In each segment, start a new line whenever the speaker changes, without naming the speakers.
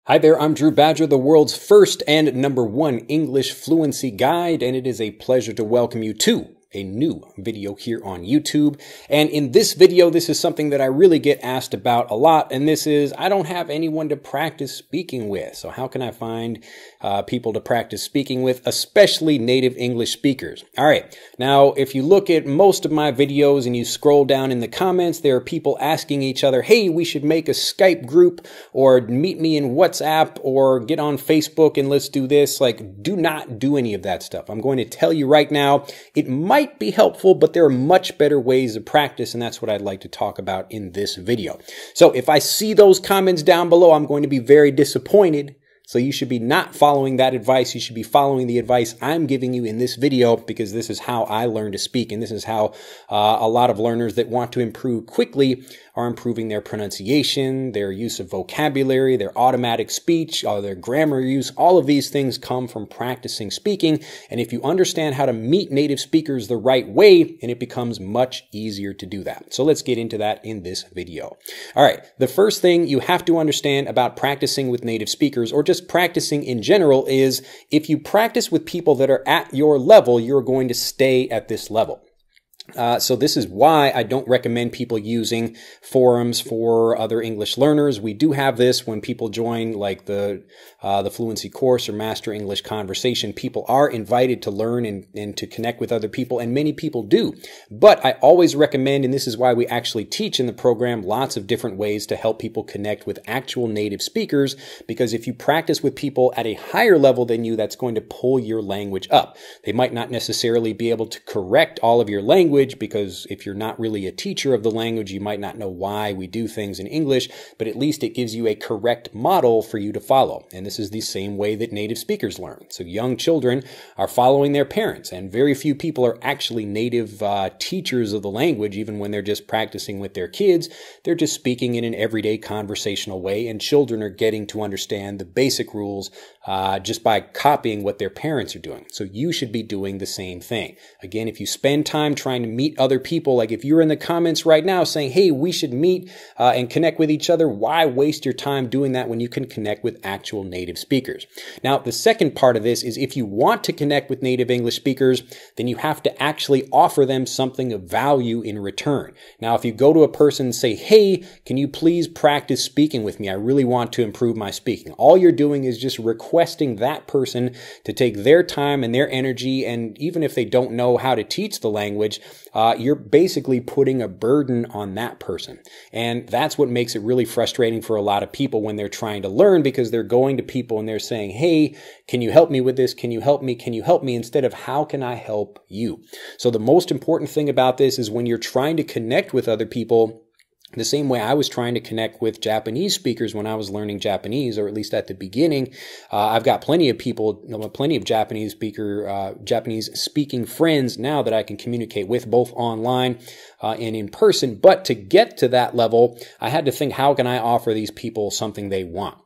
Hi there, I'm Drew Badger, the world's first and #1 English fluency guide, and it is a pleasure to welcome you to a new video here on YouTube. And in this video, this is something that I really get asked about a lot, and this is, I don't have anyone to practice speaking with. So how can I find people to practice speaking with, especially native English speakers? All right, now if you look at most of my videos and you scroll down in the comments, there are people asking each other, hey, we should make a Skype group, or meet me in WhatsApp, or get on Facebook and let's do this. Like, do not do any of that stuff. I'm going to tell you right now, it might be helpful, but there are much better ways of practice, and that's what I'd like to talk about in this video. So if I see those comments down below, I'm going to be very disappointed. So you should be not following that advice. You should be following the advice I'm giving you in this video, because this is how I learn to speak, and this is how a lot of learners that want to improve quickly are improving their pronunciation, their use of vocabulary, their automatic speech, their grammar use. All of these things come from practicing speaking. And if you understand how to meet native speakers the right way, then it becomes much easier to do that. So let's get into that in this video. All right. The first thing you have to understand about practicing with native speakers, or just practicing in general, is if you practice with people that are at your level, you're going to stay at this level. So this is why I don't recommend people using forums for other English learners. We do have this when people join like the fluency course or master English conversation. People are invited to learn and to connect with other people, and many people do. But I always recommend, and this is why we actually teach in the program, lots of different ways to help people connect with actual native speakers, because if you practice with people at a higher level than you, that's going to pull your language up. They might not necessarily be able to correct all of your language, because if you're not really a teacher of the language, you might not know why we do things in English, but at least it gives you a correct model for you to follow. And this is the same way that native speakers learn. So young children are following their parents, and very few people are actually native teachers of the language. Even when they're just practicing with their kids, they're just speaking in an everyday conversational way, and children are getting to understand the basic rules just by copying what their parents are doing. So you should be doing the same thing. Again, if you spend time trying to meet other people, like if you're in the comments right now saying, hey, we should meet and connect with each other, why waste your time doing that when you can connect with actual native speakers? Now, the second part of this is, if you want to connect with native English speakers, then you have to actually offer them something of value in return. Now, if you go to a person and say, hey, can you please practice speaking with me? I really want to improve my speaking. All you're doing is just requesting that person to take their time and their energy, and even if they don't know how to teach the language, you're basically putting a burden on that person. And that's what makes it really frustrating for a lot of people when they're trying to learn, because they're going to people and they're saying, hey, can you help me with this? Can you help me? Can you help me? Instead of, how can I help you? So the most important thing about this is, when you're trying to connect with other people, the same way I was trying to connect with Japanese speakers when I was learning Japanese, or at least at the beginning, I've got plenty of people, plenty of Japanese speaking friends now that I can communicate with, both online and in person. But to get to that level, I had to think, how can I offer these people something they want?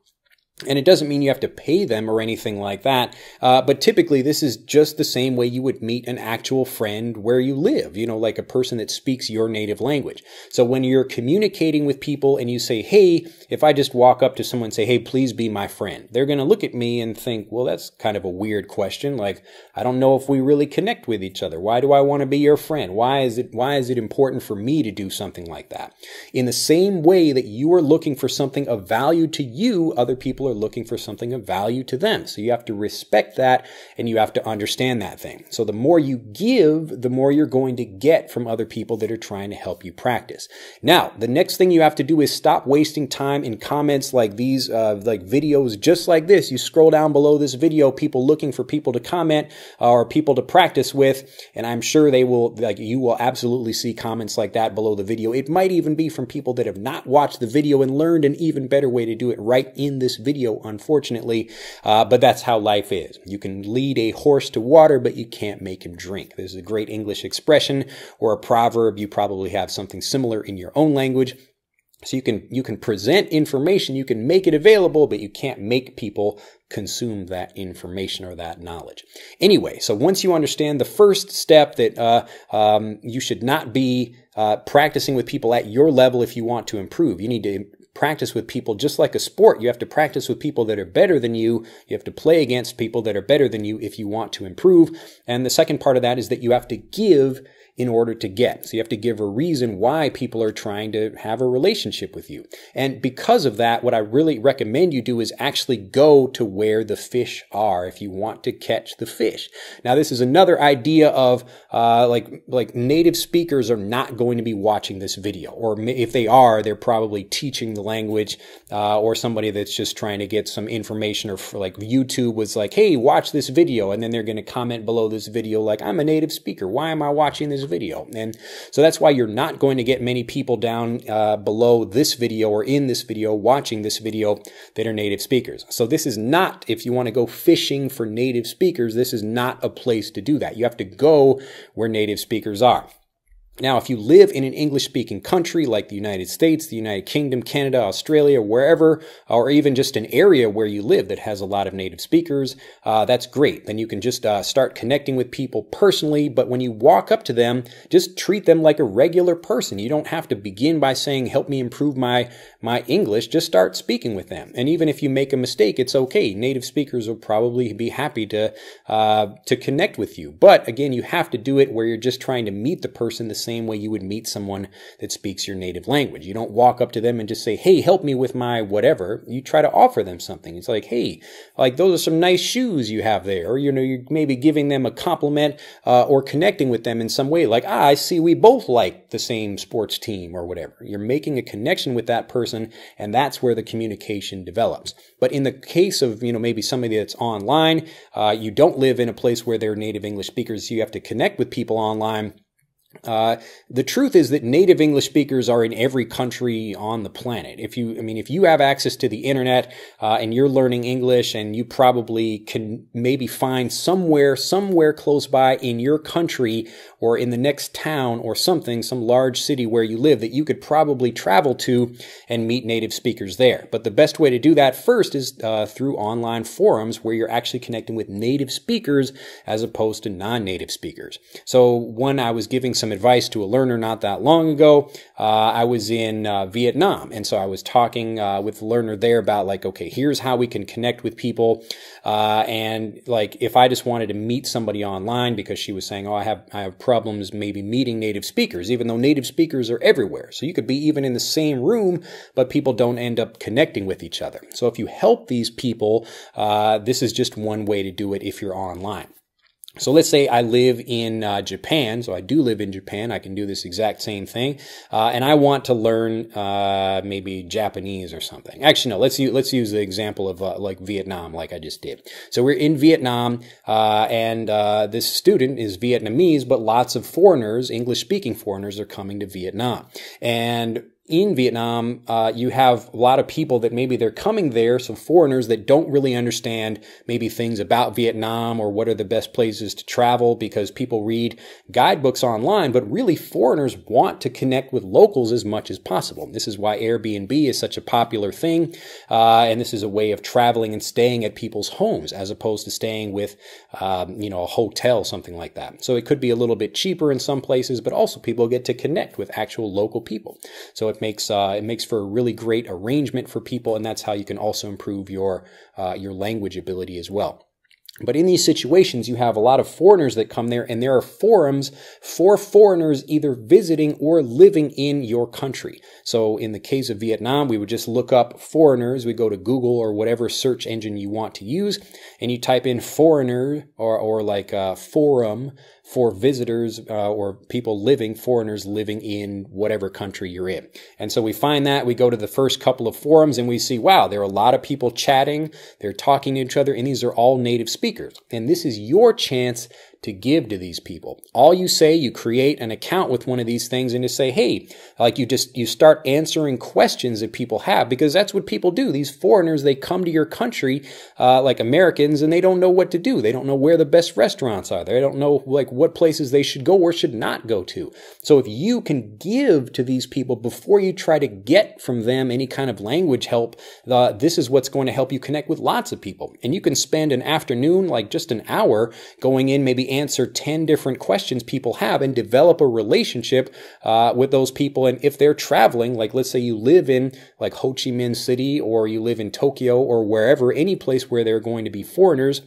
And it doesn't mean you have to pay them or anything like that, but typically this is just the same way you would meet an actual friend where you live, like a person that speaks your native language. So when you're communicating with people and you say, hey, if I just walk up to someone and say, hey, please be my friend, they're going to look at me and think, well, that's kind of a weird question. Like, I don't know if we really connect with each other. Why do I want to be your friend? Why is it important for me to do something like that? In the same way that you are looking for something of value to you, other people are looking for something of value to them. So you have to respect that, and you have to understand that thing. So the more you give, the more you're going to get from other people that are trying to help you practice. Now, the next thing you have to do is stop wasting time in comments like these, like videos just like this. You scroll down below this video, people looking for people to comment or people to practice with, and I'm sure you will absolutely see comments like that below the video. It might even be from people that have not watched the video and learned an even better way to do it right in this video, unfortunately, but that's how life is. You can lead a horse to water, but you can't make him drink. This is a great English expression or a proverb. You probably have something similar in your own language. So you can present information, you can make it available, but you can't make people consume that information or that knowledge. Anyway, so once you understand the first step, that you should not be practicing with people at your level if you want to improve. You need to practice with people just like a sport. You have to practice with people that are better than you. You have to play against people that are better than you if you want to improve. And the second part of that is that you have to give in order to get. So you have to give a reason why people are trying to have a relationship with you. And because of that, what I really recommend you do is actually go to where the fish are if you want to catch the fish. Now, this is another idea of like native speakers are not going to be watching this video, or if they are, they're probably teaching the language, or somebody that's just trying to get some information, or for like YouTube was like, hey, watch this video, and then they're going to comment below this video like, I'm a native speaker. Why am I watching this video? And so that's why you're not going to get many people down below this video or in this video watching this video that are native speakers. So this is not, if you want to go fishing for native speakers, this is not a place to do that. You have to go where native speakers are. Now, if you live in an English-speaking country like the United States, the United Kingdom, Canada, Australia, wherever, or even just an area where you live that has a lot of native speakers, that's great. Then you can just start connecting with people personally, but when you walk up to them, just treat them like a regular person. You don't have to begin by saying, help me improve my English. Just start speaking with them. And even if you make a mistake, it's okay. Native speakers will probably be happy to connect with you. But again, you have to do it where you're just trying to meet the person the same way you would meet someone that speaks your native language. You don't walk up to them and just say, hey, help me with my whatever. You try to offer them something. It's like, hey, like those are some nice shoes you have there. Or, you're maybe giving them a compliment or connecting with them in some way. Like, I see we both like the same sports team or whatever. You're making a connection with that person, and that's where the communication develops. But in the case of, maybe somebody that's online, you don't live in a place where they're native English speakers, so you have to connect with people online. The truth is that native English speakers are in every country on the planet. If you have access to the internet, and you're learning English, and you probably can maybe find somewhere close by in your country or in the next town or something, some large city where you live that you could probably travel to and meet native speakers there. But the best way to do that first is through online forums where you're actually connecting with native speakers as opposed to non-native speakers. So when I was giving some advice to a learner not that long ago, I was in Vietnam, and so I was talking with the learner there about like, okay, here's how we can connect with people, and like if I just wanted to meet somebody online, because she was saying, oh, I have problems maybe meeting native speakers, even though native speakers are everywhere. So you could be even in the same room, but people don't end up connecting with each other. So if you help these people, this is just one way to do it if you're online. So let's say I live in Japan. So I do live in Japan. I can do this exact same thing. And I want to learn maybe Japanese or something. Actually, no, let's use the example of like Vietnam, like I just did. So we're in Vietnam, and this student is Vietnamese, but lots of foreigners, English-speaking foreigners, are coming to Vietnam. And in Vietnam, you have a lot of people that maybe they're coming there, so foreigners that don't really understand maybe things about Vietnam or what are the best places to travel, because people read guidebooks online, but really foreigners want to connect with locals as much as possible. This is why Airbnb is such a popular thing, and this is a way of traveling and staying at people's homes as opposed to staying with, a hotel, something like that. So it could be a little bit cheaper in some places, but also people get to connect with actual local people. So it makes for a really great arrangement for people, and that's how you can also improve your language ability as well. But in these situations, you have a lot of foreigners that come there, and there are forums for foreigners either visiting or living in your country. So in the case of Vietnam, we would just look up foreigners. We go to Google or whatever search engine you want to use, and you type in foreigner or like forum for visitors or foreigners living in whatever country you're in. And so we find that, we go to the first couple of forums and we see, wow, there are a lot of people chatting, they're talking to each other, and these are all native speakers. And this is your chance to give to these people. All you say, you create an account with one of these things and just say, hey, like you start answering questions that people have, because that's what people do. These foreigners, they come to your country like Americans, and they don't know what to do. They don't know where the best restaurants are. They don't know like what places they should go or should not go to. So if you can give to these people before you try to get from them any kind of language help, this is what's going to help you connect with lots of people. And you can spend an afternoon, like just an hour, going in, maybe answer 10 different questions people have and develop a relationship with those people. And if they're traveling, like let's say you live in like Ho Chi Minh City, or you live in Tokyo, or wherever, any place where there are going to be foreigners,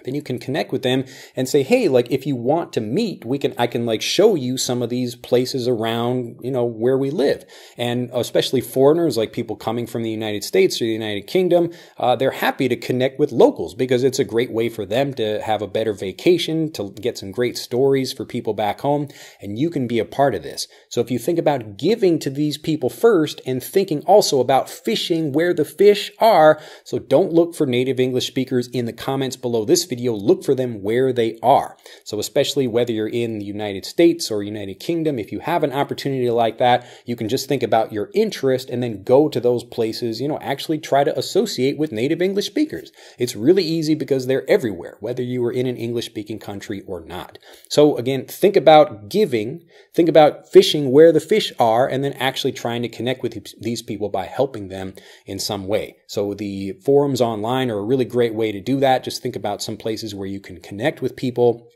then you can connect with them and say, hey, like if you want to meet, I can like show you some of these places around, where we live. And especially foreigners, like people coming from the United States or the United Kingdom, they're happy to connect with locals because it's a great way for them to have a better vacation, to get some great stories for people back home. And you can be a part of this. So if you think about giving to these people first and thinking also about fishing where the fish are, so don't look for native English speakers in the comments below this video, look for them where they are. So especially whether you're in the United States or United Kingdom, if you have an opportunity like that, you can just think about your interest and then go to those places, actually try to associate with native English speakers. It's really easy because they're everywhere, whether you are in an English speaking country or not. So again, think about giving, think about fishing where the fish are, and then actually trying to connect with these people by helping them in some way. So the forums online are a really great way to do that. Just think about some places where you can connect with people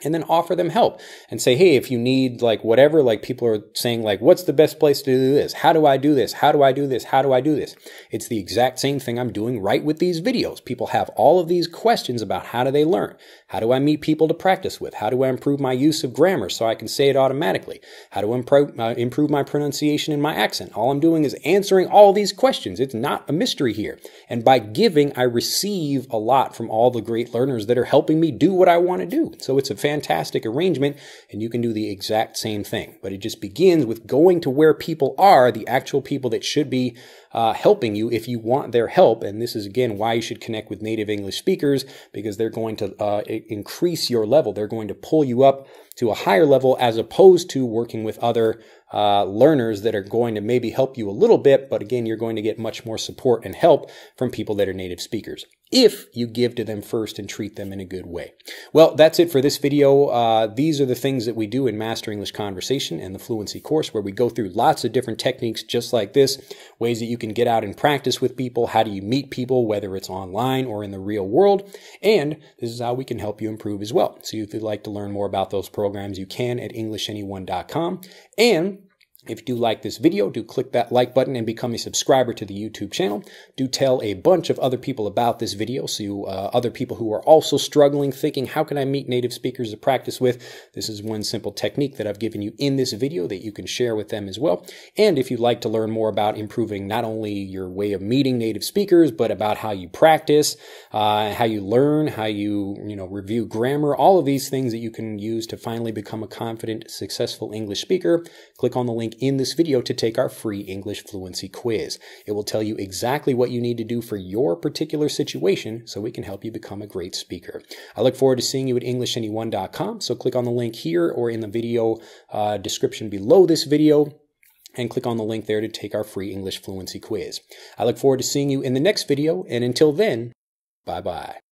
and then offer them help and say, hey, if you need like whatever, like people are saying like, what's the best place to do this? How do I do this? How do I do this? How do I do this? It's the exact same thing I'm doing right with these videos. People have all of these questions about how do they learn? How do I meet people to practice with? How do I improve my use of grammar so I can say it automatically? How do I improve my pronunciation and my accent? All I'm doing is answering all these questions. It's not a mystery here. And by giving, I receive a lot from all the great learners that are helping me do what I want to do. So it's a fantastic arrangement, and you can do the exact same thing. But it just begins with going to where people are, the actual people that should be helping you if you want their help. And this is, again, why you should connect with native English speakers, because they're going to increase your level. They're going to pull you up to a higher level, as opposed to working with other learners that are going to maybe help you a little bit. But again, you're going to get much more support and help from people that are native speakers if you give to them first and treat them in a good way. Well, that's it for this video. These are the things that we do in Master English Conversation and the Fluency course, where we go through lots of different techniques just like this, ways that you can get out and practice with people. How do you meet people, whether it's online or in the real world? And this is how we can help you improve as well. So if you'd like to learn more about those programs, you can at EnglishAnyone.com. And if you do like this video, do click that like button and become a subscriber to the YouTube channel. Do tell a bunch of other people about this video, so other people who are also struggling, thinking, how can I meet native speakers to practice with? This is one simple technique that I've given you in this video that you can share with them as well. And if you'd like to learn more about improving not only your way of meeting native speakers, but about how you practice, how you learn, how you review grammar, all of these things that you can use to finally become a confident, successful English speaker, click on the link in this video to take our free English fluency quiz. It will tell you exactly what you need to do for your particular situation so we can help you become a great speaker. I look forward to seeing you at EnglishAnyone.com, so click on the link here or in the video description below this video and click on the link there to take our free English fluency quiz. I look forward to seeing you in the next video, and until then, bye-bye.